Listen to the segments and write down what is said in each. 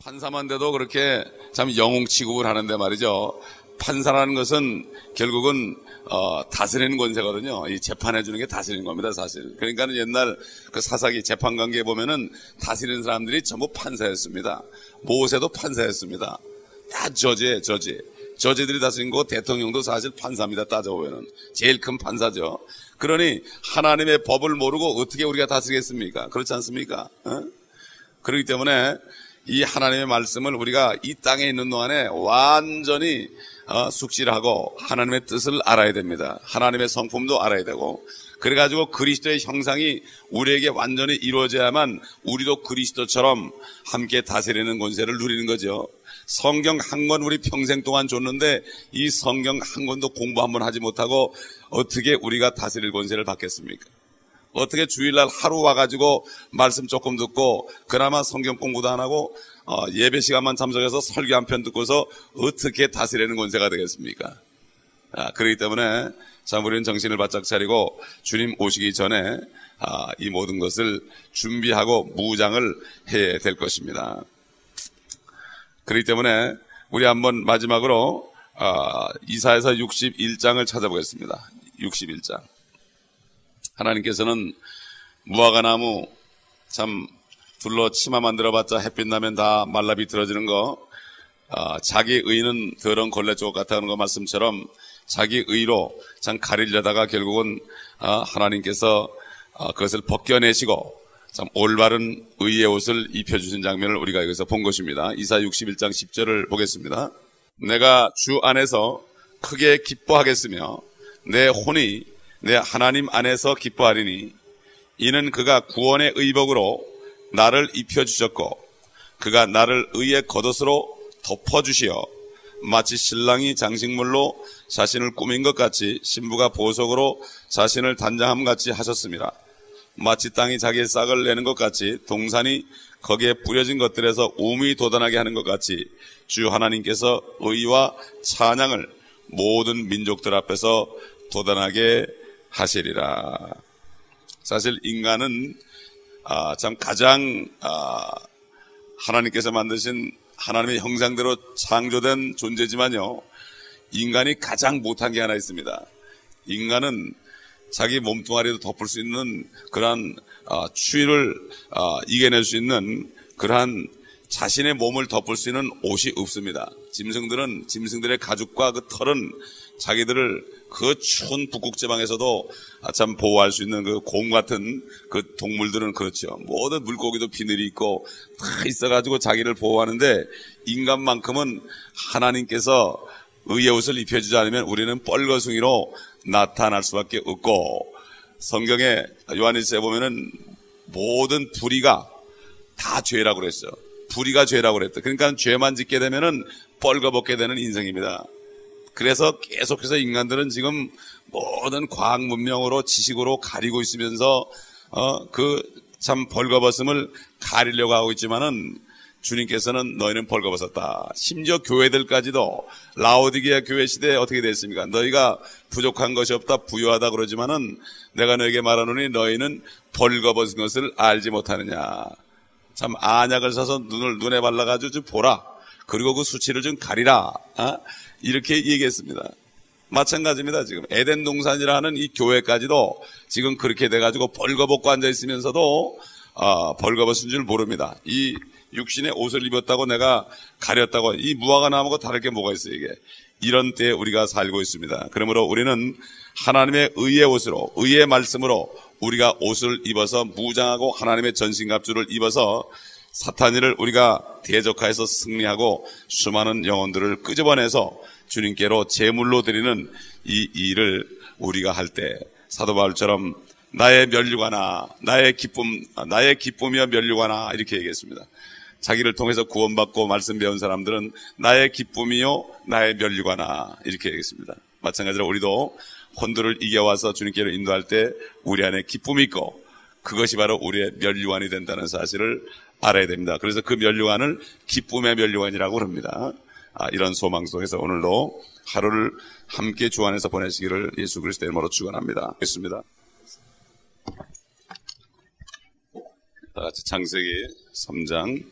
판사만 돼도 그렇게 참 영웅 취급을 하는데 말이죠. 판사라는 것은 결국은 다스리는 권세거든요. 이 재판해 주는 게 다스리는 겁니다, 사실. 그러니까는 옛날 그 사사기 재판 관계에 보면은 다스리는 사람들이 전부 판사였습니다. 모세도 판사였습니다. 다 저지들이 다스린 거. 대통령도 사실 판사입니다, 따져보면은. 제일 큰 판사죠. 그러니 하나님의 법을 모르고 어떻게 우리가 다스리겠습니까? 그렇지 않습니까? 그렇기 때문에 이 하나님의 말씀을 우리가 이 땅에 있는 동안에 완전히 숙지하고 하나님의 뜻을 알아야 됩니다. 하나님의 성품도 알아야 되고, 그래가지고 그리스도의 형상이 우리에게 완전히 이루어져야만 우리도 그리스도처럼 함께 다스리는 권세를 누리는 거죠. 성경 한 권 우리 평생 동안 줬는데 이 성경 한 권도 공부 한번 하지 못하고 어떻게 우리가 다스릴 권세를 받겠습니까? 어떻게 주일날 하루 와가지고 말씀 조금 듣고 그나마 성경 공부도 안 하고 예배 시간만 참석해서 설교 한 편 듣고서 어떻게 다스리는 권세가 되겠습니까? 그렇기 때문에 참 우리는 정신을 바짝 차리고 주님 오시기 전에 이 모든 것을 준비하고 무장을 해야 될 것입니다. 그렇기 때문에 우리 한번 마지막으로 이사야서 61장을 찾아보겠습니다. 61장. 하나님께서는 무화과나무 참 둘러 치마 만들어봤자 햇빛 나면 다 말라 비틀어지는 거, 자기 의는 더러운 걸레 쪽 같다는 거 말씀처럼 자기 의로 참 가리려다가 결국은 하나님께서 그것을 벗겨내시고 참 올바른 의의 옷을 입혀주신 장면을 우리가 여기서 본 것입니다. 이사야 61장 10절을 보겠습니다. 내가 주 안에서 크게 기뻐하겠으며 내 혼이 내 하나님 안에서 기뻐하리니 이는 그가 구원의 의복으로 나를 입혀주셨고 그가 나를 의의 겉옷으로 덮어주시어 마치 신랑이 장식물로 자신을 꾸민 것 같이 신부가 보석으로 자신을 단장함 같이 하셨습니다. 마치 땅이 자기의 싹을 내는 것 같이 동산이 거기에 뿌려진 것들에서 우미 돋아나게 하는 것 같이 주 하나님께서 의와 찬양을 모든 민족들 앞에서 돋아나게 하시리라. 사실 인간은 참 가장 하나님께서 만드신 하나님의 형상대로 창조된 존재지만요, 인간이 가장 못한 게 하나 있습니다. 인간은 자기 몸뚱아리도 덮을 수 있는 그러한 추위를 이겨낼 수 있는 그러한 자신의 몸을 덮을 수 있는 옷이 없습니다. 짐승들의 가죽과 그 털은 자기들을 그 추운 북극 지방에서도 참 보호할 수 있는 그 곰 같은 그 동물들은 그렇죠. 모든 물고기도 비늘이 있고 다 있어가지고 자기를 보호하는데, 인간만큼은 하나님께서 의의 옷을 입혀주지 않으면 우리는 뻘거숭이로 나타날 수밖에 없고, 성경에 요한일서에 보면은 모든 불의가 다 죄라고 그랬어요. 불의가 죄라고 그랬다. 그러니까 죄만 짓게 되면은 뻘거벗게 되는 인생입니다. 그래서 계속해서 인간들은 지금 모든 과학 문명으로 지식으로 가리고 있으면서 그 참 벌거벗음을 가리려고 하고 있지만은 주님께서는 너희는 벌거벗었다. 심지어 교회들까지도 라오디게아 교회 시대에 어떻게 됐습니까? 너희가 부족한 것이 없다, 부유하다 그러지만은 내가 너에게 말하노니 너희는 벌거벗은 것을 알지 못하느냐. 참 안약을 사서 눈에 발라가지고 좀 보라. 그리고 그 수치를 좀 가리라. 이렇게 얘기했습니다. 마찬가지입니다. 지금 에덴 동산이라는 이 교회까지도 지금 그렇게 돼가지고 벌거벗고 앉아있으면서도 벌거벗은 줄 모릅니다. 이 육신의 옷을 입었다고 내가 가렸다고, 이 무화과 나무가 다를 게 뭐가 있어요, 이게. 이런 때에 우리가 살고 있습니다. 그러므로 우리는 하나님의 의의 옷으로, 의의 말씀으로 우리가 옷을 입어서 무장하고 하나님의 전신갑주를 입어서 사탄이를 우리가 대적하여서 승리하고 수많은 영혼들을 끄집어내서 주님께로 제물로 드리는 이 일을 우리가 할 때 사도 바울처럼 나의 면류관아, 나의 기쁨이여 면류관아 이렇게 얘기했습니다. 자기를 통해서 구원받고 말씀 배운 사람들은 나의 기쁨이요 나의 면류관아 이렇게 얘기했습니다. 마찬가지로 우리도 혼들을 이겨와서 주님께로 인도할 때 우리 안에 기쁨이 있고 그것이 바로 우리의 면류관이 된다는 사실을 알아야 됩니다. 그래서 그 면류관을 기쁨의 면류관이라고 합니다. 이런 소망 속에서 오늘도 하루를 함께 주 안에서 보내시기를 예수 그리스도의 이름으로 축원합니다. 있습니다. 다 같이 창세기 3장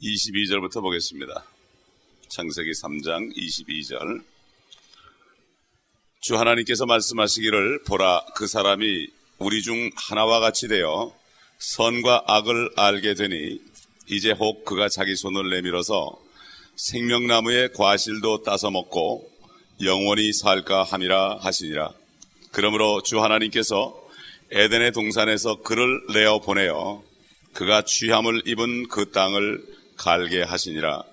22절부터 보겠습니다. 창세기 3장 22절. 주 하나님께서 말씀하시기를 보라, 그 사람이 우리 중 하나와 같이 되어 선과 악을 알게 되니 이제 혹 그가 자기 손을 내밀어서 생명나무의 과실도 따서 먹고 영원히 살까 함이라 하시니라. 그러므로 주 하나님께서 에덴의 동산에서 그를 내어 보내어 그가 취함을 입은 그 땅을 갈게 하시니라.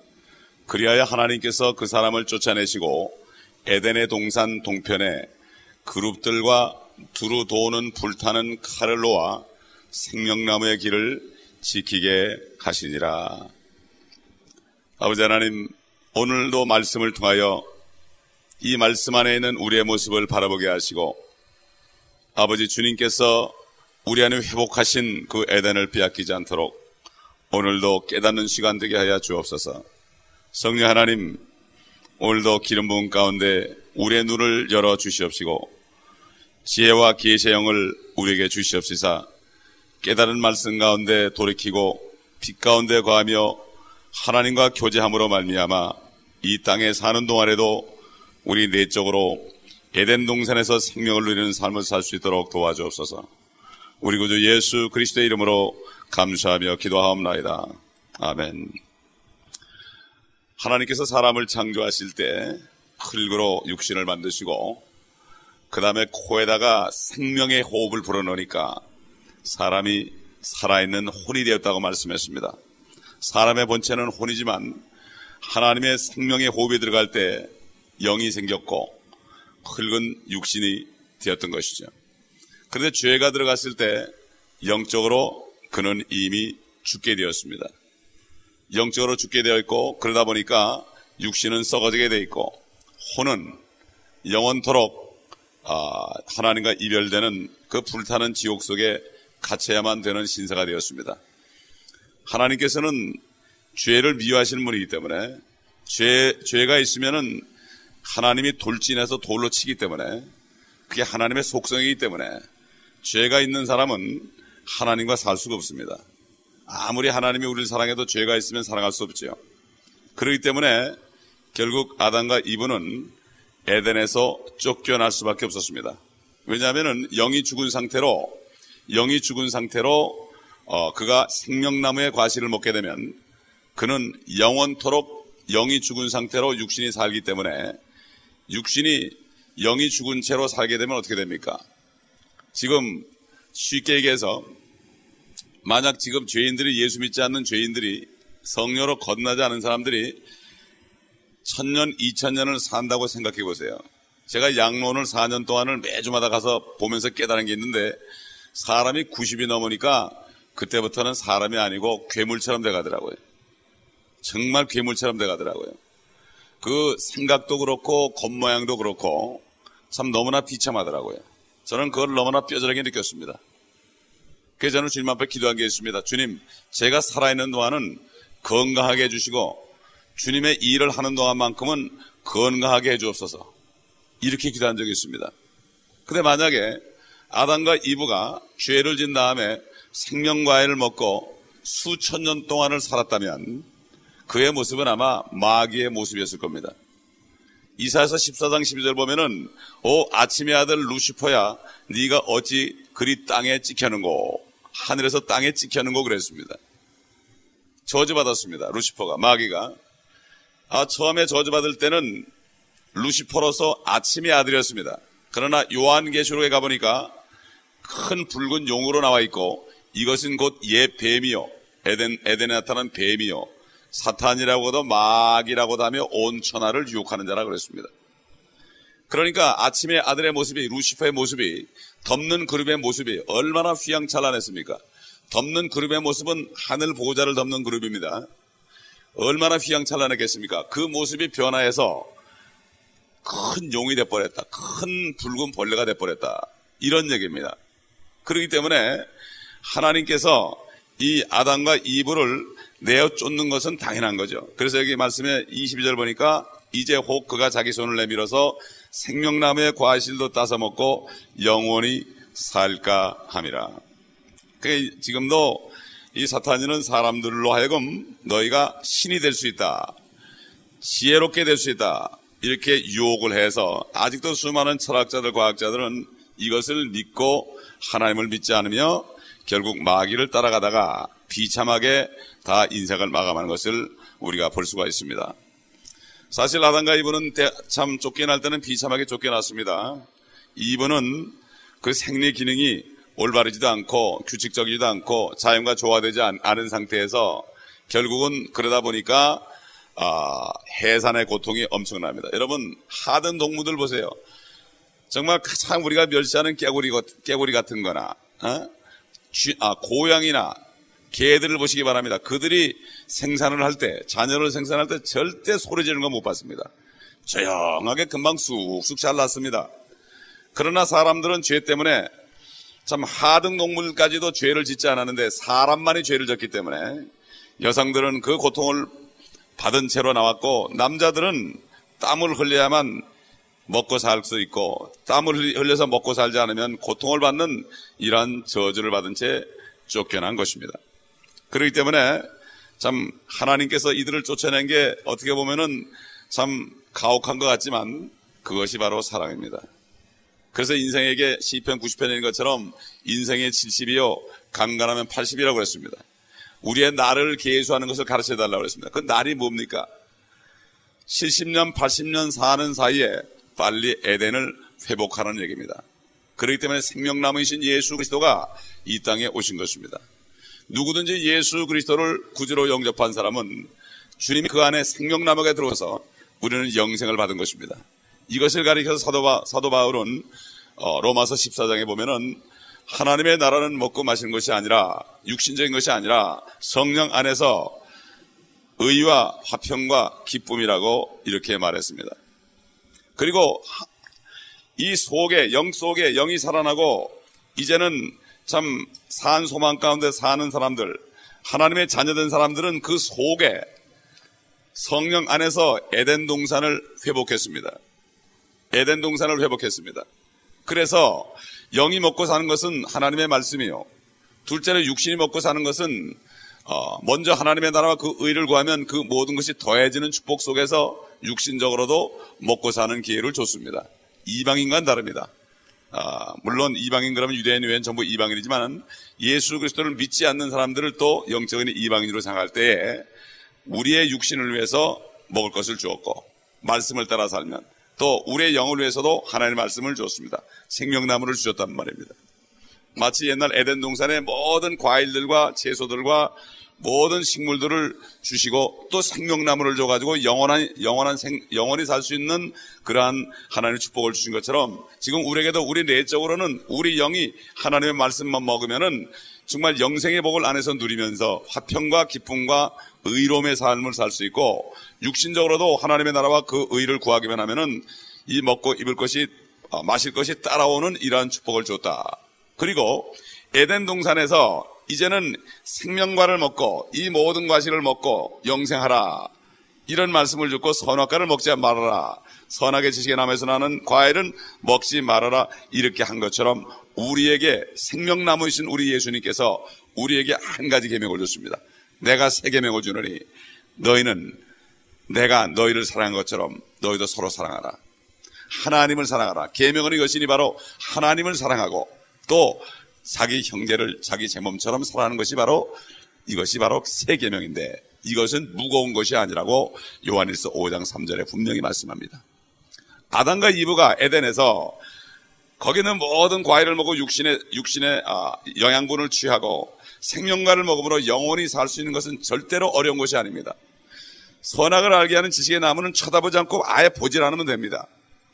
그리하여 하나님께서 그 사람을 쫓아내시고 에덴의 동산 동편에 그룹들과 두루 도는 불타는 칼을 놓아 생명나무의 길을 지키게 하시니라. 아버지 하나님, 오늘도 말씀을 통하여 이 말씀 안에 있는 우리의 모습을 바라보게 하시고, 아버지 주님께서 우리 안에 회복하신 그 에덴을 빼앗기지 않도록 오늘도 깨닫는 시간 되게 하여 주옵소서. 성령 하나님, 오늘도 기름 부음 가운데 우리의 눈을 열어 주시옵시고 지혜와 계시의 영을 우리에게 주시옵시사 깨달은 말씀 가운데 돌이키고 빛 가운데 거하며 하나님과 교제함으로 말미암아 이 땅에 사는 동안에도 우리 내적으로 에덴 동산에서 생명을 누리는 삶을 살 수 있도록 도와주옵소서. 우리 구주 예수 그리스도의 이름으로 감사하며 기도하옵나이다. 아멘. 하나님께서 사람을 창조하실 때 흙으로 육신을 만드시고 그 다음에 코에다가 생명의 호흡을 불어넣으니까 사람이 살아있는 혼이 되었다고 말씀했습니다. 사람의 본체는 혼이지만 하나님의 생명의 호흡이 들어갈 때 영이 생겼고 흙은 육신이 되었던 것이죠. 그런데 죄가 들어갔을 때 영적으로 그는 이미 죽게 되었습니다. 영적으로 죽게 되어 있고 그러다 보니까 육신은 썩어지게 되어 있고 혼은 영원토록 하나님과 이별되는 그 불타는 지옥 속에 갇혀야만 되는 신세가 되었습니다. 하나님께서는 죄를 미워하시는 분이기 때문에 죄가 있으면은 하나님이 돌진해서 돌로 치기 때문에 그게 하나님의 속성이기 때문에 죄가 있는 사람은 하나님과 살 수가 없습니다. 아무리 하나님이 우리를 사랑해도 죄가 있으면 사랑할 수 없죠. 그렇기 때문에 결국 아담과 이브는 에덴에서 쫓겨날 수밖에 없었습니다. 왜냐하면 영이 죽은 상태로 그가 생명나무의 과실을 먹게 되면 그는 영원토록 영이 죽은 상태로 육신이 살기 때문에 영이 죽은 채로 살게 되면 어떻게 됩니까? 지금 쉽게 얘기해서 만약 지금 죄인들이 예수 믿지 않는 죄인들이 성령으로 거듭나지 않은 사람들이 1000년, 2000년을 산다고 생각해 보세요. 제가 양론을 4년 동안을 매주마다 가서 보면서 깨달은 게 있는데 사람이 90이 넘으니까 그때부터는 사람이 아니고 괴물처럼 돼가더라고요. 정말 괴물처럼 돼가더라고요. 그 생각도 그렇고 겉모양도 그렇고 참 너무나 비참하더라고요. 저는 그걸 너무나 뼈저리게 느꼈습니다. 그래서 저는 주님 앞에 기도한 게 있습니다. 주님, 제가 살아있는 동안은 건강하게 해주시고 주님의 일을 하는 동안만큼은 건강하게 해주옵소서. 이렇게 기도한 적이 있습니다. 근데 만약에 아담과 이브가 죄를 진 다음에 생명과일을 먹고 수천 년 동안을 살았다면 그의 모습은 아마 마귀의 모습이었을 겁니다. 이사야서 14장 12절 보면은 아침의 아들 루시퍼야 네가 어찌 그리 땅에 찍혔는고, 하늘에서 땅에 찍혔는고 그랬습니다. 저주받았습니다. 루시퍼가, 마귀가. 처음에 저주받을 때는 루시퍼로서 아침의 아들이었습니다. 그러나 요한계시록에 가보니까 큰 붉은 용으로 나와 있고 이것은 곧 옛 뱀이요, 에덴에 나타난 뱀이요, 사탄이라고도 마귀라고도 하며 온 천하를 유혹하는 자라 그랬습니다. 그러니까 아침의 아들의 모습이, 루시퍼의 모습이, 덮는 그룹의 모습이 얼마나 휘황찬란했습니까? 덮는 그룹의 모습은 하늘 보호자를 덮는 그룹입니다. 얼마나 휘황찬란했겠습니까? 그 모습이 변화해서 큰 용이 돼버렸다, 큰 붉은 벌레가 돼버렸다, 이런 얘기입니다. 그렇기 때문에 하나님께서 이 아담과 이브를 내어 쫓는 것은 당연한 거죠. 그래서 여기 말씀에 22절 보니까 이제 혹 그가 자기 손을 내밀어서 생명나무의 과실도 따서 먹고 영원히 살까 함이라. 지금도 이 사탄이는 사람들로 하여금 너희가 신이 될 수 있다, 지혜롭게 될 수 있다, 이렇게 유혹을 해서 아직도 수많은 철학자들, 과학자들은 이것을 믿고 하나님을 믿지 않으며 결국 마귀를 따라가다가 비참하게 다 인생을 마감하는 것을 우리가 볼 수가 있습니다. 사실 아담과 이브는 참 쫓겨날 때는 비참하게 쫓겨났습니다. 이브는 그 생리 기능이 올바르지도 않고 규칙적이지도 않고 자연과 조화되지 않은 상태에서 결국은 그러다 보니까 해산의 고통이 엄청납니다. 여러분, 하등 동물들 보세요. 정말 가장 우리가 멸시하는 깨구리 같은 거나 고양이나 개들을 보시기 바랍니다. 그들이 생산을 할 때, 자녀를 생산할 때 절대 소리 지르는 거 못 봤습니다. 조용하게 금방 쑥쑥 잘났습니다. 그러나 사람들은 죄 때문에 참 하등 동물까지도 죄를 짓지 않았는데 사람만이 죄를 졌기 때문에 여성들은 그 고통을 받은 채로 나왔고, 남자들은 땀을 흘려야만 먹고 살 수 있고, 땀을 흘려서 먹고 살지 않으면 고통을 받는 이러한 저주를 받은 채 쫓겨난 것입니다. 그렇기 때문에 참 하나님께서 이들을 쫓아낸 게 어떻게 보면은 참 가혹한 것 같지만 그것이 바로 사랑입니다. 그래서 인생에게 시편 90편인 것처럼 인생의 70이요 강간하면 80이라고 그랬습니다. 우리의 날을 계수하는 것을 가르쳐 달라고 그랬습니다. 그 날이 뭡니까? 70년 80년 사는 사이에 빨리 에덴을 회복하라는 얘기입니다. 그렇기 때문에 생명나무이신 예수 그리스도가 이 땅에 오신 것입니다. 누구든지 예수 그리스도를 구주로 영접한 사람은 주님이 그 안에 생명나무가 들어와서 우리는 영생을 받은 것입니다. 이것을 가리켜서 사도 바울은 로마서 14장에 보면은 하나님의 나라는 먹고 마시는 것이 아니라, 육신적인 것이 아니라 성령 안에서 의와 화평과 기쁨이라고 이렇게 말했습니다. 그리고 이 속에, 영 속에 영이 살아나고 이제는 참 산 소망 가운데 사는 사람들, 하나님의 자녀된 사람들은 그 속에 성령 안에서 에덴 동산을 회복했습니다. 에덴 동산을 회복했습니다. 그래서 영이 먹고 사는 것은 하나님의 말씀이요, 둘째로 육신이 먹고 사는 것은 먼저 하나님의 나라와 그 의를 구하면 그 모든 것이 더해지는 축복 속에서 육신적으로도 먹고 사는 기회를 줬습니다. 이방인과는 다릅니다. 물론 이방인 그러면 유대인 외엔 전부 이방인이지만 예수 그리스도를 믿지 않는 사람들을 또 영적인 이방인으로 생각할 때에 우리의 육신을 위해서 먹을 것을 주었고, 말씀을 따라 살면 또 우리의 영을 위해서도 하나님의 말씀을 주었습니다. 생명나무를 주셨단 말입니다. 마치 옛날 에덴 동산의 모든 과일들과 채소들과 모든 식물들을 주시고 또 생명나무를 줘가지고 영원히 살 수 있는 그러한 하나님의 축복을 주신 것처럼, 지금 우리에게도 우리 내적으로는 우리 영이 하나님의 말씀만 먹으면은 정말 영생의 복을 안에서 누리면서 화평과 기쁨과 의로움의 삶을 살 수 있고, 육신적으로도 하나님의 나라와 그 의를 구하기만 하면은 이 먹고 입을 것이 마실 것이 따라오는 이러한 축복을 줬다. 그리고 에덴 동산에서 이제는 생명과를 먹고 이 모든 과실을 먹고 영생하라, 이런 말씀을 듣고 선악과를 먹지 말아라, 선악의 지식의 나무에서 나는 과일은 먹지 말아라, 이렇게 한 것처럼 우리에게 생명나무이신 우리 예수님께서 우리에게 한 가지 계명을 줬습니다. 내가 새 계명을 주노니 너희는 내가 너희를 사랑한 것처럼 너희도 서로 사랑하라. 하나님을 사랑하라. 계명은 이것이니 바로 하나님을 사랑하고 또 자기 형제를 자기 제 몸처럼 사랑하는 것이 바로, 이것이 바로 새 계명인데 이것은 무거운 것이 아니라고 요한일서 5장 3절에 분명히 말씀합니다. 아담과 이브가 에덴에서 거기는 모든 과일을 먹고 육신의 영양분을 취하고 생명과를 먹음으로 영원히 살 수 있는 것은 절대로 어려운 것이 아닙니다. 선악을 알게 하는 지식의 나무는 쳐다보지 않고 아예 보질 않으면 됩니다.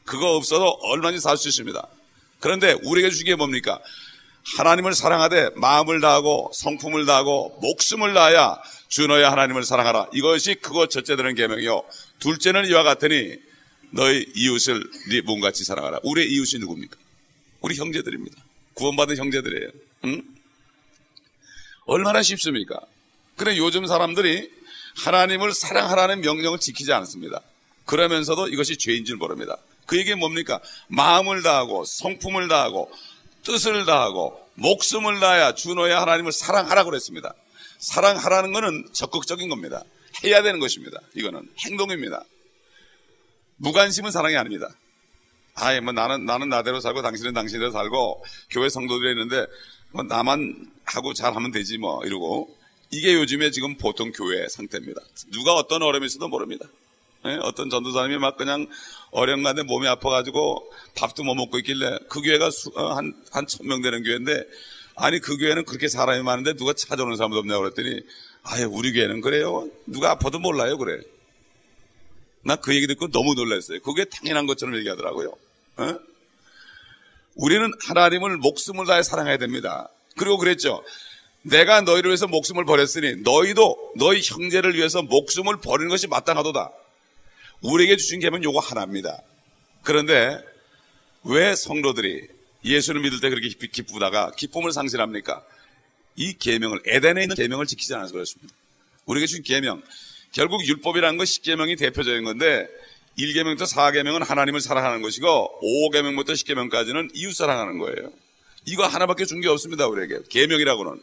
그거 없어도 얼마든지 살 수 있습니다. 그런데 우리에게 주신 게 뭡니까? 하나님을 사랑하되 마음을 다하고 성품을 다하고 목숨을 다하여 주 너의 하나님을 사랑하라. 이것이 크고 첫째 되는 계명이요, 둘째는 이와 같으니 너희 이웃을 네 몸같이 사랑하라. 우리의 이웃이 누굽니까? 우리 형제들입니다. 구원받은 형제들이에요. 응? 얼마나 쉽습니까? 그런데 요즘 사람들이 하나님을 사랑하라는 명령을 지키지 않습니다. 그러면서도 이것이 죄인 줄 모릅니다. 그 얘기는 뭡니까? 마음을 다하고 성품을 다하고 뜻을 다하고 목숨을 다하여 주 너의 하나님을 사랑하라고 그랬습니다. 사랑하라는 것은 적극적인 겁니다. 해야 되는 것입니다. 이거는 행동입니다. 무관심은 사랑이 아닙니다. 뭐 나는 나대로 살고 당신은 당신대로 살고 교회 성도들이 있는데 뭐 나만 하고 잘하면 되지 뭐 이러고, 이게 요즘에 지금 보통 교회 상태입니다. 누가 어떤 어려움이 있어도 모릅니다. 어떤 전도사님이 막 그냥 어려운데 몸이 아파가지고 밥도 못 먹고 있길래, 그 교회가 한 1000명 되는 교회인데, 아니 그 교회는 그렇게 사람이 많은데 누가 찾아오는 사람도 없냐고 그랬더니, 우리 교회는 그래요. 누가 아파도 몰라요 그래. 나 그 얘기 듣고 너무 놀랐어요. 그게 당연한 것처럼 얘기하더라고요. 우리는 하나님을 목숨을 다해 사랑해야 됩니다. 그리고 그랬죠. 내가 너희를 위해서 목숨을 버렸으니 너희도 너희 형제를 위해서 목숨을 버리는 것이 마땅하도다. 우리에게 주신 계명은 요거 하나입니다. 그런데 왜 성도들이 예수를 믿을 때 그렇게 기쁘다가 기쁨을 상실합니까? 이 계명을, 에덴에 있는 계명을 지키지 않아서 그렇습니다. 우리에게 주신 계명, 결국 율법이라는 건 10계명이 대표적인 건데, 1계명부터 4계명은 하나님을 사랑하는 것이고 5계명부터 10계명까지는 이웃 사랑하는 거예요. 이거 하나밖에 준 게 없습니다. 우리에게 계명이라고는.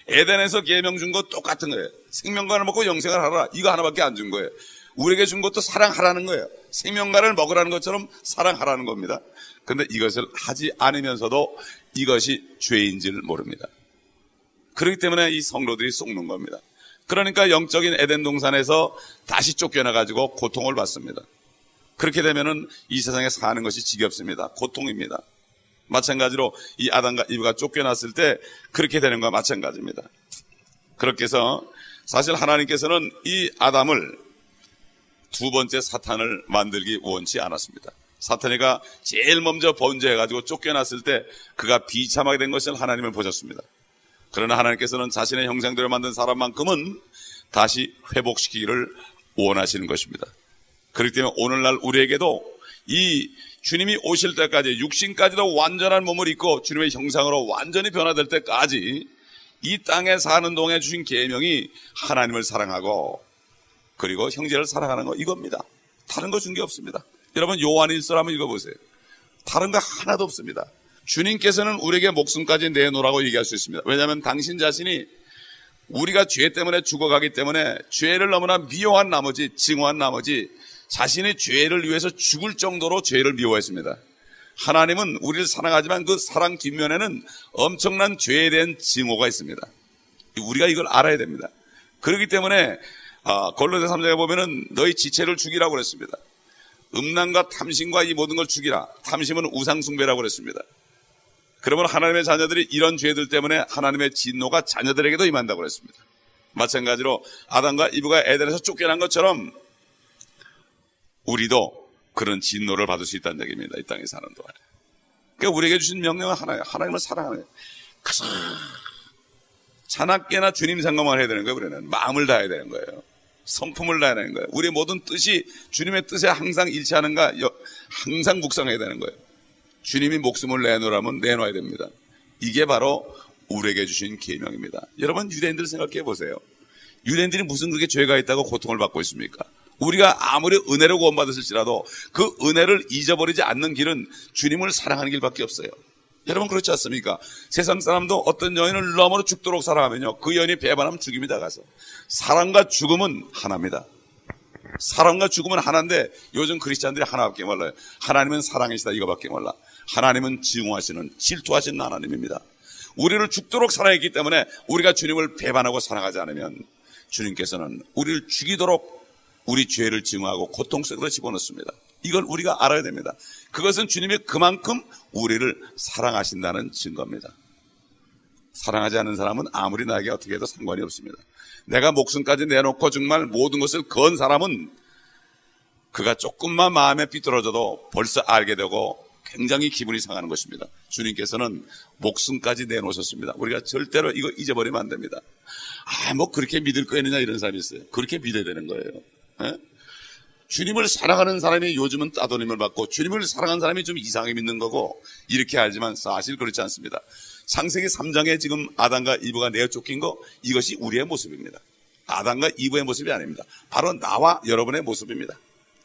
에덴에서 계명 준 거 똑같은 거예요. 생명과를 먹고 영생을 하라, 이거 하나밖에 안 준 거예요. 우리에게 준 것도 사랑하라는 거예요. 생명과를 먹으라는 것처럼 사랑하라는 겁니다. 그런데 이것을 하지 않으면서도 이것이 죄인 줄 모릅니다. 그렇기 때문에 이 성도들이 속는 겁니다. 그러니까 영적인 에덴 동산에서 다시 쫓겨나가지고 고통을 받습니다. 그렇게 되면은 이 세상에 사는 것이 지겹습니다. 고통입니다. 마찬가지로 이 아담과 이브가 쫓겨났을 때 그렇게 되는 것과 마찬가지입니다. 그렇게 해서 사실 하나님께서는 이 아담을 두 번째 사탄을 만들기 원치 않았습니다. 사탄이가 제일 먼저 번제해가지고 쫓겨났을 때 그가 비참하게 된 것을 하나님을 보셨습니다. 그러나 하나님께서는 자신의 형상대로 만든 사람만큼은 다시 회복시키기를 원하시는 것입니다. 그렇기 때문에 오늘날 우리에게도 이 주님이 오실 때까지, 육신까지도 완전한 몸을 입고 주님의 형상으로 완전히 변화될 때까지 이 땅에 사는 동안에 주신 계명이 하나님을 사랑하고 그리고 형제를 사랑하는 거, 이겁니다. 다른 거 준 게 없습니다. 여러분 요한일서 한번 읽어보세요. 다른 거 하나도 없습니다. 주님께서는 우리에게 목숨까지 내놓으라고 얘기할 수 있습니다. 왜냐하면 당신 자신이 우리가 죄 때문에 죽어가기 때문에 죄를 너무나 미워한 나머지, 증오한 나머지 자신의 죄를 위해서 죽을 정도로 죄를 미워했습니다. 하나님은 우리를 사랑하지만 그 사랑 뒷면에는 엄청난 죄에 대한 증오가 있습니다. 우리가 이걸 알아야 됩니다. 그렇기 때문에 골로새 3장에 보면은 너희 지체를 죽이라고 그랬습니다. 음란과 탐심과 이 모든 걸 죽이라. 탐심은 우상숭배라고 그랬습니다. 그러면 하나님의 자녀들이 이런 죄들 때문에 하나님의 진노가 자녀들에게도 임한다고 그랬습니다. 마찬가지로 아담과 이브가 에덴에서 쫓겨난 것처럼 우리도 그런 진노를 받을 수 있다는 얘기입니다. 이 땅에 사는 동안에. 그러니까 우리에게 주신 명령은 하나예요. 하나님을 사랑하는 거예요. 자나깨나 주님 생각만 해야 되는 거예요. 우리는 마음을 다해야 되는 거예요. 성품을 다해야 되는 거예요. 우리의 모든 뜻이 주님의 뜻에 항상 일치하는가, 항상 묵상해야 되는 거예요. 주님이 목숨을 내놓으라면 내놔야 됩니다. 이게 바로 우리에게 주신 계명입니다. 여러분 유대인들 생각해 보세요. 유대인들이 무슨 그렇게 죄가 있다고 고통을 받고 있습니까? 우리가 아무리 은혜로 구원받았을지라도 그 은혜를 잊어버리지 않는 길은 주님을 사랑하는 길밖에 없어요. 여러분 그렇지 않습니까? 세상 사람도 어떤 여인을 너무나 죽도록 사랑하면요, 그 여인이 배반하면 죽입니다. 가서 사랑과 죽음은 하나입니다. 사랑과 죽음은 하나인데 요즘 크리스찬들이 하나밖에 몰라요. 하나님은 사랑이시다 이거밖에 몰라. 하나님은 증오하시는, 질투하시는 하나님입니다. 우리를 죽도록 사랑했기 때문에 우리가 주님을 배반하고 사랑하지 않으면 주님께서는 우리를 죽이도록 우리 죄를 증오하고 고통 속으로 집어넣습니다. 이걸 우리가 알아야 됩니다. 그것은 주님이 그만큼 우리를 사랑하신다는 증거입니다. 사랑하지 않는 사람은 아무리 나에게 어떻게 해도 상관이 없습니다. 내가 목숨까지 내놓고 정말 모든 것을 건 사람은 그가 조금만 마음에 삐뚤어져도 벌써 알게 되고 굉장히 기분이 상하는 것입니다. 주님께서는 목숨까지 내놓으셨습니다. 우리가 절대로 이거 잊어버리면 안 됩니다. 뭐 그렇게 믿을 거 있느냐 이런 사람이 있어요. 그렇게 믿어야 되는 거예요. 주님을 사랑하는 사람이 요즘은 따돌림을 받고 주님을 사랑하는 사람이 좀 이상하게 믿는 거고 이렇게 알지만 사실 그렇지 않습니다. 창세기 3장에 지금 아담과 이브가 내어 쫓긴 거, 이것이 우리의 모습입니다. 아담과 이브의 모습이 아닙니다. 바로 나와 여러분의 모습입니다.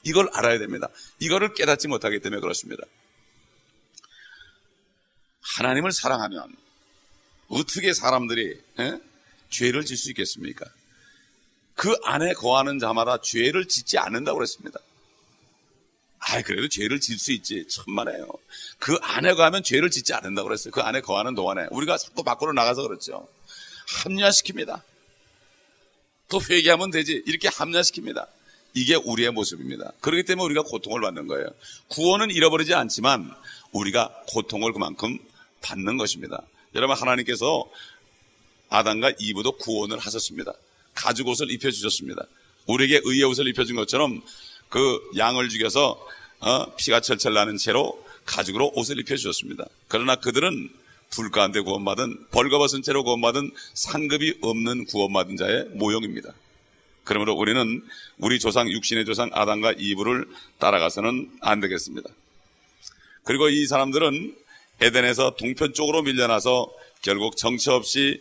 이걸 알아야 됩니다. 이거를 깨닫지 못하기 때문에 그렇습니다. 하나님을 사랑하면 어떻게 사람들이 죄를 질 수 있겠습니까? 그 안에 거하는 자마다 죄를 짓지 않는다고 그랬습니다. 그래도 죄를 질 수 있지. 천만에요. 그 안에 거하면 죄를 짓지 않는다고 그랬어요. 그 안에 거하는 동안에. 우리가 자꾸 밖으로 나가서 그렇죠. 합리화시킵니다. 또 회개하면 되지. 이렇게 합리화시킵니다. 이게 우리의 모습입니다. 그렇기 때문에 우리가 고통을 받는 거예요. 구원은 잃어버리지 않지만 우리가 고통을 그만큼 받는 것입니다. 여러분, 하나님께서 아담과 이브도 구원을 하셨습니다. 가죽 옷을 입혀주셨습니다. 우리에게 의의 옷을 입혀준 것처럼 그 양을 죽여서 피가 철철 나는 채로 가죽으로 옷을 입혀주셨습니다. 그러나 그들은 불 가운데 구원받은, 벌거벗은 채로 구원받은 상급이 없는 구원받은 자의 모형입니다. 그러므로 우리는 우리 조상, 육신의 조상 아담과 이브를 따라가서는 안 되겠습니다. 그리고 이 사람들은 에덴에서 동편 쪽으로 밀려나서 결국 정처 없이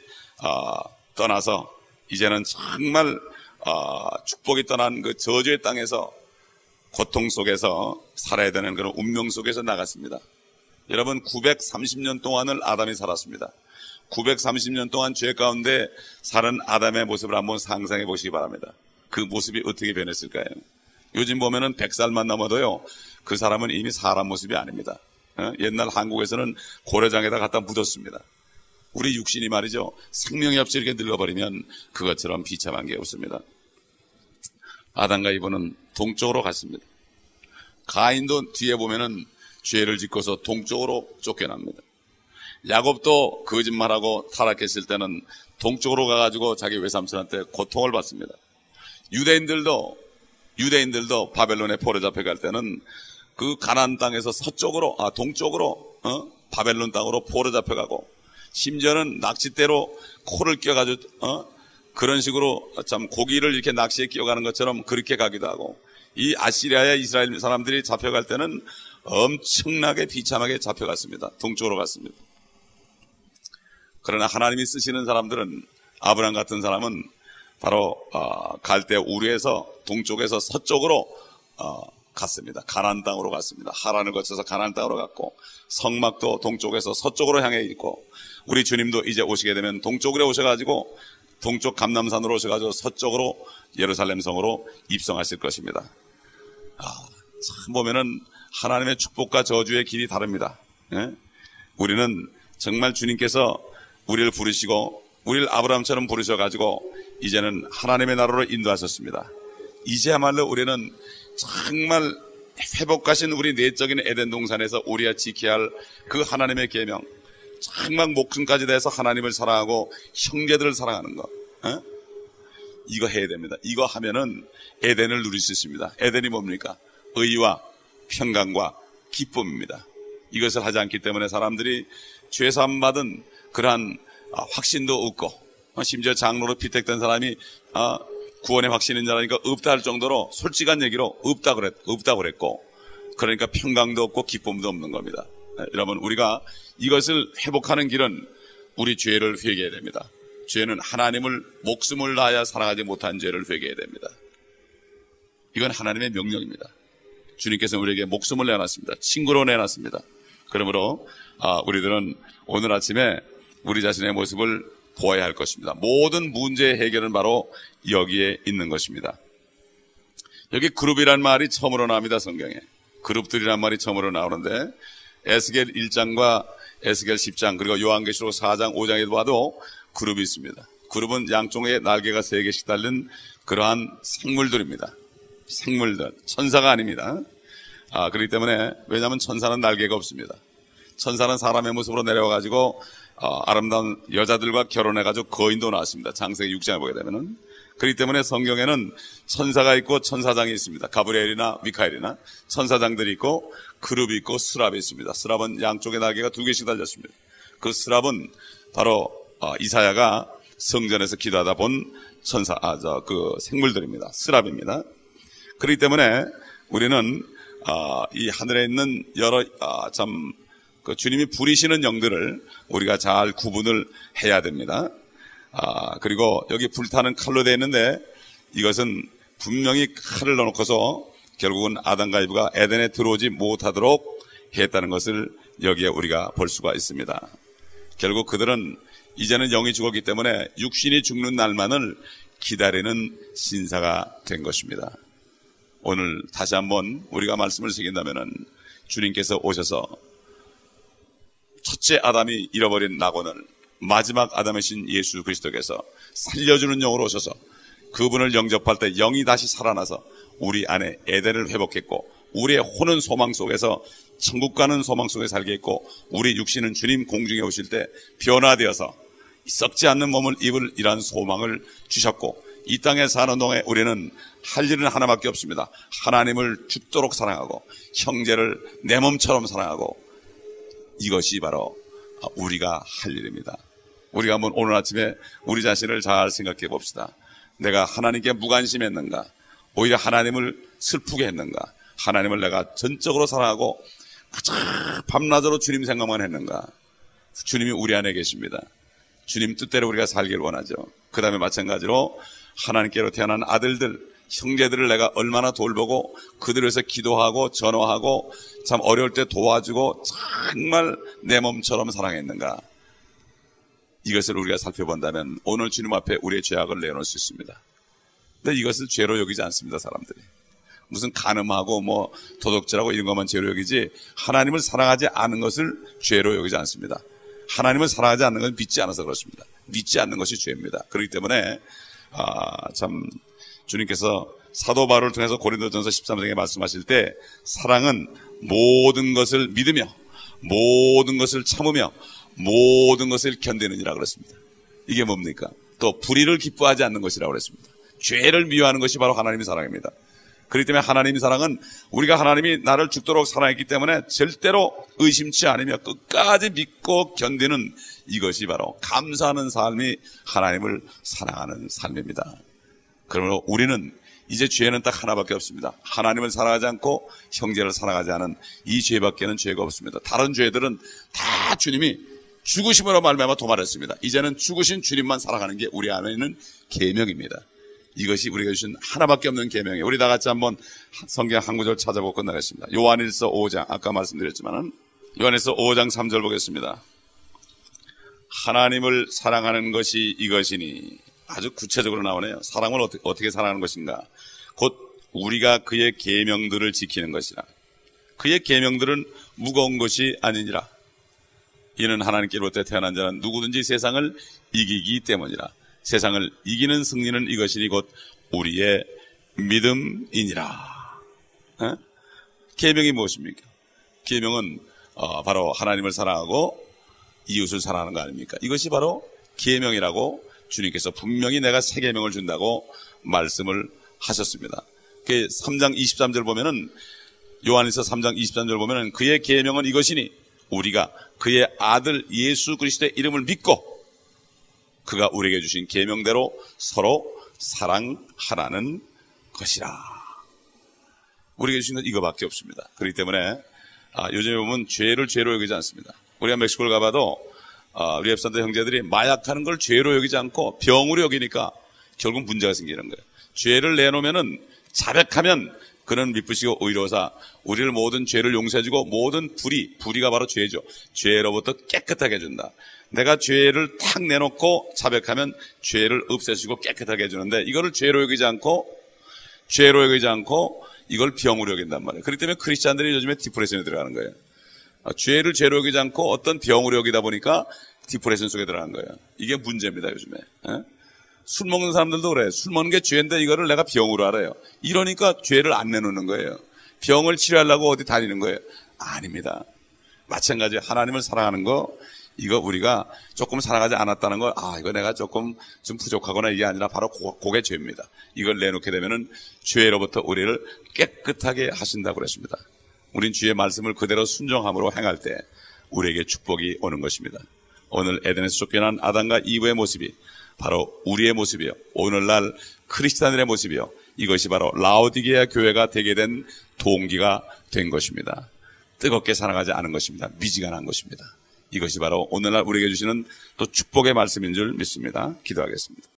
떠나서 이제는 정말 축복이 떠난 그 저주의 땅에서 고통 속에서 살아야 되는 그런 운명 속에서 나갔습니다. 여러분, 930년 동안을 아담이 살았습니다. 930년 동안 죄 가운데 사는 아담의 모습을 한번 상상해 보시기 바랍니다. 그 모습이 어떻게 변했을까요? 요즘 보면은 100살만 넘어도요, 그 사람은 이미 사람 모습이 아닙니다. 옛날 한국에서는 고래장에다 갖다 묻었습니다. 우리 육신이 말이죠, 생명이 없이 이렇게 늙어버리면 그것처럼 비참한 게 없습니다. 아담과 이브는 동쪽으로 갔습니다. 가인도 뒤에 보면은 죄를 짓고서 동쪽으로 쫓겨납니다. 야곱도 거짓말하고 타락했을 때는 동쪽으로 가가지고 자기 외삼촌한테 고통을 받습니다. 유대인들도 바벨론에 포로 잡혀갈 때는 그 가나안 땅에서 동쪽으로 바벨론 땅으로 포로 잡혀가고, 심지어는 낚싯대로 코를 끼워가지고 그런 식으로 참 고기를 이렇게 낚시에 끼워가는 것처럼 그렇게 가기도 하고, 이 아시리아의 이스라엘 사람들이 잡혀갈 때는 엄청나게 비참하게 잡혀갔습니다. 동쪽으로 갔습니다. 그러나 하나님이 쓰시는 사람들은, 아브라함 같은 사람은 바로 갈대 우르에서 동쪽에서 서쪽으로 갔습니다. 가나안 땅으로 갔습니다. 하란을 거쳐서 가나안 땅으로 갔고, 성막도 동쪽에서 서쪽으로 향해 있고, 우리 주님도 이제 오시게 되면 동쪽으로 오셔가지고 동쪽 감람산으로 오셔가지고 서쪽으로 예루살렘 성으로 입성하실 것입니다. 참 보면은 하나님의 축복과 저주의 길이 다릅니다. 우리는 정말 주님께서 우리를 부르시고, 우리를 아브라함처럼 부르셔가지고 이제는 하나님의 나라로 인도하셨습니다. 이제야말로 우리는 정말 회복하신 우리 내적인 에덴 동산에서 우리가 지켜야 할 그 하나님의 계명, 정말 목숨까지 다해서 하나님을 사랑하고 형제들을 사랑하는 것, 이거 해야 됩니다. 이거 하면은 에덴을 누릴 수 있습니다. 에덴이 뭡니까? 의와 평강과 기쁨입니다. 이것을 하지 않기 때문에 사람들이 죄사함 받은 그러한 확신도 없고, 심지어 장로로 피택된 사람이 구원의 확신인 자라니까 없다 할 정도로 솔직한 얘기로 없다고 그랬고, 그러니까 평강도 없고 기쁨도 없는 겁니다. 여러분, 우리가 이것을 회복하는 길은 우리 죄를 회개해야 됩니다. 죄는 하나님을 목숨을 다하여 사랑하지 못한 죄를 회개해야 됩니다. 이건 하나님의 명령입니다. 주님께서 우리에게 목숨을 내놨습니다. 친구로 내놨습니다. 그러므로 우리들은 오늘 아침에 우리 자신의 모습을 보아야 할 것입니다. 모든 문제의 해결은 바로 여기에 있는 것입니다. 여기 그룹이란 말이 처음으로 나옵니다. 성경에. 그룹들이란 말이 처음으로 나오는데, 에스겔 1장과 에스겔 10장, 그리고 요한계시록 4장, 5장에도 봐도 그룹이 있습니다. 그룹은 양쪽에 날개가 3개씩 달린 그러한 생물들입니다. 생물들, 천사가 아닙니다. 그렇기 때문에, 왜냐하면 천사는 날개가 없습니다. 천사는 사람의 모습으로 내려와가지고 아름다운 여자들과 결혼해가지고 거인도 나왔습니다. 창세기 6장에 보게 되면은. 그렇기 때문에 성경에는 천사가 있고 천사장이 있습니다. 가브리엘이나 미카엘이나 천사장들이 있고, 그룹이 있고, 스랍이 있습니다. 스랍은 양쪽에 날개가 2개씩 달렸습니다. 그 스랍은 바로 이사야가 성전에서 기도하다 본 그 생물들입니다. 스랍입니다. 그렇기 때문에 우리는 이 하늘에 있는 여러 그 주님이 부리시는 영들을 우리가 잘 구분을 해야 됩니다. 그리고 여기 불타는 칼로 되어 있는데, 이것은 분명히 칼을 넣어놓고서 결국은 아담과 이브가 에덴에 들어오지 못하도록 했다는 것을 여기에 우리가 볼 수가 있습니다. 결국 그들은 이제는 영이 죽었기 때문에 육신이 죽는 날만을 기다리는 신사가 된 것입니다. 오늘 다시 한번 우리가 말씀을 새긴다면은 주님께서 오셔서 첫째 아담이 잃어버린 낙원을 마지막 아담이신 예수 그리스도께서 살려주는 영으로 오셔서 그분을 영접할 때 영이 다시 살아나서 우리 안에 에덴을 회복했고 우리의 혼은 소망 속에서 천국 가는 소망 속에 살게 했고 우리 육신은 주님 공중에 오실 때 변화되어서 썩지 않는 몸을 입을 이러한 소망을 주셨고 이 땅에 사는 동안에 우리는 할 일은 하나밖에 없습니다. 하나님을 죽도록 사랑하고 형제를 내 몸처럼 사랑하고 이것이 바로 우리가 할 일입니다. 우리가 한번 오늘 아침에 우리 자신을 잘 생각해 봅시다. 내가 하나님께 무관심했는가? 오히려 하나님을 슬프게 했는가? 하나님을 내가 전적으로 사랑하고 밤낮으로 주님 생각만 했는가? 주님이 우리 안에 계십니다. 주님 뜻대로 우리가 살길 원하죠. 그 다음에 마찬가지로 하나님께로 태어난 아들들, 형제들을 내가 얼마나 돌보고 그들을 위해서 기도하고 전화하고 참 어려울 때 도와주고 정말 내 몸처럼 사랑했는가? 이것을 우리가 살펴본다면 오늘 주님 앞에 우리의 죄악을 내놓을 수 있습니다. 근데 이것을 죄로 여기지 않습니다, 사람들이. 무슨 간음하고 뭐 도둑질하고 이런 것만 죄로 여기지 하나님을 사랑하지 않은 것을 죄로 여기지 않습니다. 하나님을 사랑하지 않는 건 믿지 않아서 그렇습니다. 믿지 않는 것이 죄입니다. 그렇기 때문에 참 주님께서 사도 바울을 통해서 고린도전서 13장에 말씀하실 때 사랑은 모든 것을 믿으며 모든 것을 참으며 모든 것을 견디느니라 그랬습니다. 이게 뭡니까? 또 불의를 기뻐하지 않는 것이라고 그랬습니다. 죄를 미워하는 것이 바로 하나님의 사랑입니다. 그렇기 때문에 하나님의 사랑은 우리가 하나님이 나를 죽도록 사랑했기 때문에 절대로 의심치 않으며 끝까지 믿고 견디는 이것이 바로 감사하는 삶이 하나님을 사랑하는 삶입니다. 그러므로 우리는 이제 죄는 딱 하나밖에 없습니다. 하나님을 사랑하지 않고 형제를 사랑하지 않은 이 죄밖에는 죄가 없습니다. 다른 죄들은 다 주님이 죽으심으로 말미암아 도말했습니다. 이제는 죽으신 주님만 사랑하는 게 우리 안에 있는 계명입니다. 이것이 우리가 주신 하나밖에 없는 계명이에요. 우리 다 같이 한번 성경 한 구절 찾아보고 끝나겠습니다. 요한일서 5장, 아까 말씀드렸지만은 요한일서 5장 3절 보겠습니다. 하나님을 사랑하는 것이 이것이니, 아주 구체적으로 나오네요. 사랑을 어떻게 사랑하는 것인가? 곧 우리가 그의 계명들을 지키는 것이라. 그의 계명들은 무거운 것이 아니니라. 이는 하나님께로부터 태어난 자는 누구든지 세상을 이기기 때문이라. 세상을 이기는 승리는 이것이니 곧 우리의 믿음이니라. 계명이 무엇입니까? 계명은 바로 하나님을 사랑하고 이웃을 사랑하는 거 아닙니까? 이것이 바로 계명이라고 주님께서 분명히 내가 새 계명을 준다고 말씀을 하셨습니다. 그 3장 23절 보면은 요한일서 3장 23절 보면은 그의 계명은 이것이니 우리가 그의 아들 예수 그리스도의 이름을 믿고 그가 우리에게 주신 계명대로 서로 사랑하라는 것이라. 우리에게 주신 건 이거밖에 없습니다. 그렇기 때문에 요즘에 보면 죄를 죄로 여기지 않습니다. 우리가 멕시코를 가봐도 우리 앱산도 형제들이 마약하는 걸 죄로 여기지 않고 병으로 여기니까 결국 문제가 생기는 거예요. 죄를 내놓으면은 자백하면 그는 미쁘시고 의로사 우리를 모든 죄를 용서해주고 모든 불의가 바로 죄죠. 죄로부터 깨끗하게 해준다. 내가 죄를 탁 내놓고 자백하면 죄를 없애주고 깨끗하게 해주는데 이거를 죄로 여기지 않고 이걸 병으로 여긴단 말이에요. 그렇기 때문에 크리스찬들이 요즘에 디프레션에 들어가는 거예요. 죄를 죄로 여기지 않고 어떤 병으로 여기다 보니까 디프레션 속에 들어가는 거예요. 이게 문제입니다, 요즘에. 술 먹는 사람들도 그래. 술 먹는 게 죄인데 이거를 내가 병으로 알아요. 이러니까 죄를 안 내놓는 거예요. 병을 치료하려고 어디 다니는 거예요. 아닙니다. 마찬가지 하나님을 사랑하는 거, 이거 우리가 조금 사랑하지 않았다는 거, 이거 내가 조금 좀 부족하거나 이게 아니라 바로 그게 죄입니다. 이걸 내놓게 되면은 죄로부터 우리를 깨끗하게 하신다고 그랬습니다. 우린 주의 말씀을 그대로 순종함으로 행할 때 우리에게 축복이 오는 것입니다. 오늘 에덴에서 쫓겨난 아담과 이브의 모습이 바로 우리의 모습이요. 오늘날 크리스찬들의 모습이요. 이것이 바로 라오디게아 교회가 되게 된 동기가 된 것입니다. 뜨겁게 사랑하지 않은 것입니다. 미지근한 것입니다. 이것이 바로 오늘날 우리에게 주시는 또 축복의 말씀인 줄 믿습니다. 기도하겠습니다.